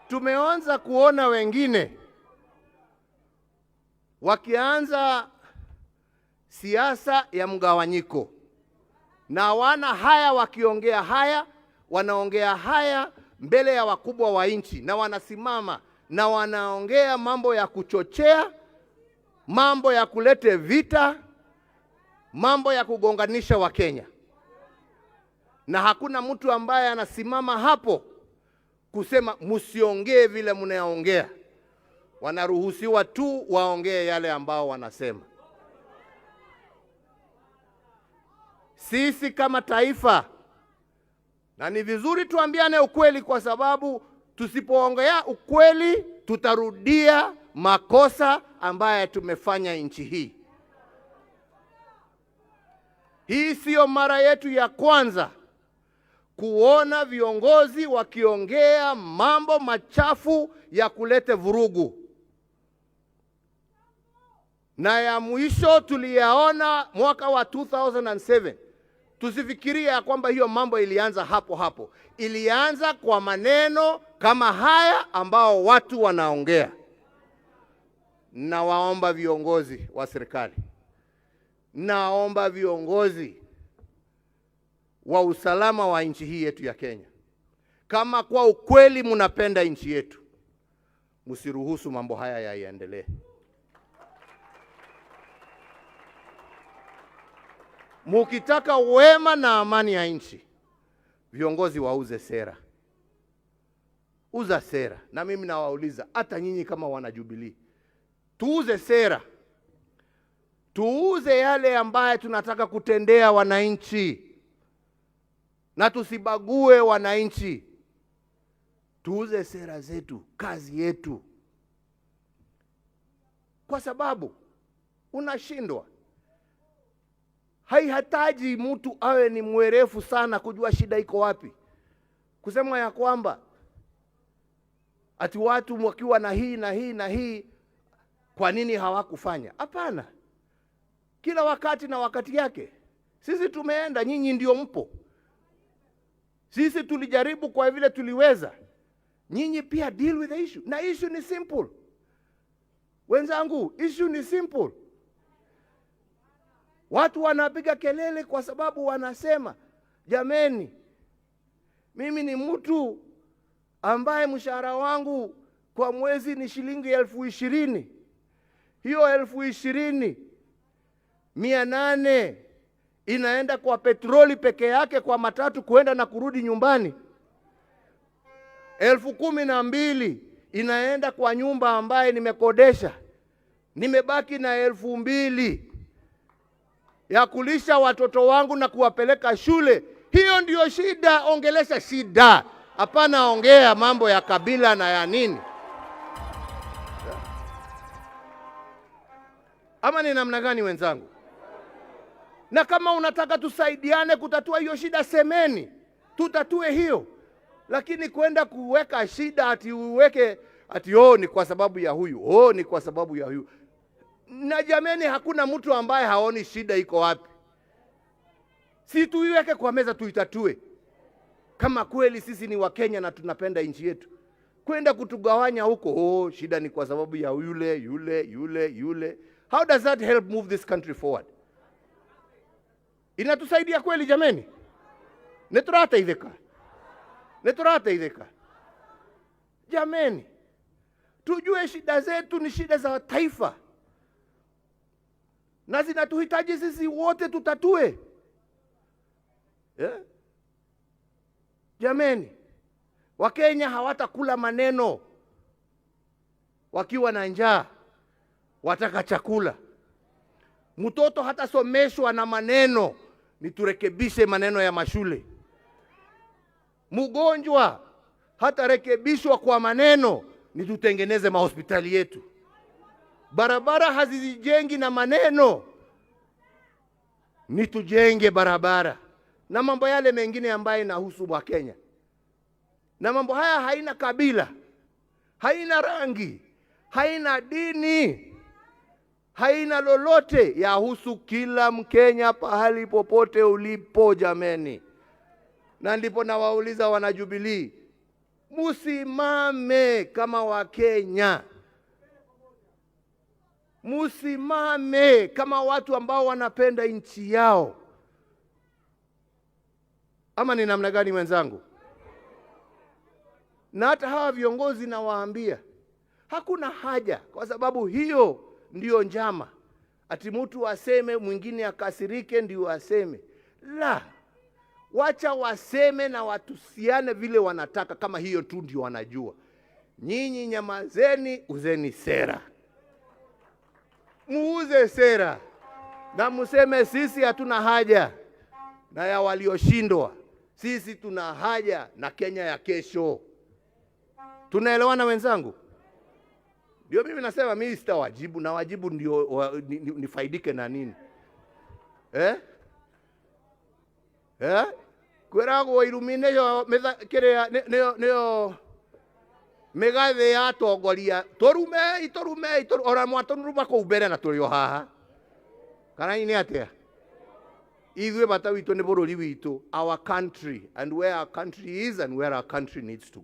tumeanza kuona wengine wakianza siasa ya mgawanyiko, na wana haya wakiongea haya, wanaongea haya mbele ya wakubwa wa nchi, na wanasimama na wanaongea mambo ya kuchochea, mambo ya kulete vita, mambo ya kugonganisha Wakenya. Na hakuna mtu ambaye anasimama hapo kusema msiongee vile mnaongea. Wanaruhusiwa tu waongee yale ambao wanasema. Sisi kama taifa, na ni vizuri tuambiane ukweli, kwa sababu tusipoongea ukweli tutarudia makosa ambaye tumefanya nchi hii. Hii sio mara yetu ya kwanza kuona viongozi wakiongea mambo machafu ya kulete vurugu. Na ya mwisho tuliyaona mwaka wa 2007. Tusifikiria kwamba hiyo mambo ilianza hapo hapo. Ilianza kwa maneno kama haya ambao watu wanaongea. Na waomba viongozi wa serikali, naomba viongozi wa usalama wa nchi hii yetu ya Kenya, kama kwa ukweli mnapenda nchi yetu, msiruhusu mambo haya yaendelee. Mukitaka wema na amani ya nchi, viongozi wauze sera. Uza sera. Na mimi nawauliza, hata nyinyi kama wana Jubilee, tuuze sera. Tuuze yale ambaye tunataka kutendea wananchi, na tusibague wananchi. Tuuze sera zetu, kazi yetu. Kwa sababu unashindwa. Haihitaji mtu awe ni mwerefu sana kujua shida iko wapi. Kusema ya kwamba ati watu wakiwa na hii na hii na hii, kwa nini hawakufanya? Hapana. Kila wakati na wakati yake. Sisi tumeenda, nyinyi ndio mpo. Sisi tulijaribu kwa vile tuliweza. Nyinyi pia deal with the issue. Na issue ni simple. Wenzangu, issue ni simple. Watu wanapiga kelele kwa sababu wanasema, jameni, mimi ni mtu ambaye mshahara wangu kwa mwezi ni shilingi 20,000. Hiyo 20,800 inaenda kwa petroli peke yake, kwa matatu kuenda na kurudi nyumbani. 12,000 inaenda kwa nyumba ambaye nimekodesha. Nimebaki na 2,000 ya kulisha watoto wangu na kuwapeleka shule. Hiyo ndio shida. Ongelesha shida, hapana ongea mambo ya kabila na ya nini. Ama ni namna gani wenzangu? Na kama unataka tusaidiane kutatua hiyo shida, semeni tutatue hiyo. Lakini kwenda kuweka shida ati uweke ati ni kwa sababu ya huyu, ni kwa sababu ya huyu. Na jameni, hakuna mtu ambaye haoni shida iko wapi. Si tuiweke kwa meza tuitatue. Kama kweli sisi ni Wakenya na tunapenda nchi yetu. Kwenda kutugawanya huko, shida ni kwa sababu ya yule. How does that help move this country forward? Inatusaidia kweli jameni? Neturateitheka. Jameni, tujue shida zetu ni shida za taifa. Na zinatuhitaji sisi wote tutatue. Jameni, Wakenya hawatakula maneno wakiwa na njaa, wataka chakula. Mtoto hatasomeshwa na maneno, ni turekebishe maneno ya mashule. Mgonjwa hatarekebishwa kwa maneno, ni tutengeneze mahospitali yetu. Barabara hazijengi na maneno, ni tujenge barabara. Na mambo yale mengine ambaye inahusu Wakenya. Na mambo haya haina kabila, haina rangi, haina dini, haina lolote, yahusu kila Mkenya pahali popote ulipo jameni. Na ndipo nawauliza wana Jubilee, Musimame kama Wakenya, musimame kama watu ambao wanapenda nchi yao. Ama ni namna gani wenzangu? Na hata hawa viongozi nawaambia, hakuna haja, kwa sababu hiyo ndiyo njama. Ati mtu aseme mwingine akasirike ndio aseme. La, wacha waseme na watusiane vile wanataka, kama hiyo tu ndio wanajua. Nyinyi nyamazeni, uzeni sera. Muuze sera na museme sisi hatuna haja na ya walioshindwa. Sisi tuna haja na Kenya ya kesho. Tunaelewana wenzangu? Ndio mimi nasema mimi sitawajibu, na wajibu ndio nifaidike na nini? Kwerago illumination kire neo megathe ya tongoria torume ora mwatonuruma ko ubere na turio haha kana ini atia ithuĩ bata witũ nĩ bũrũri witũ, our country, and where our country is and where our country needs to go.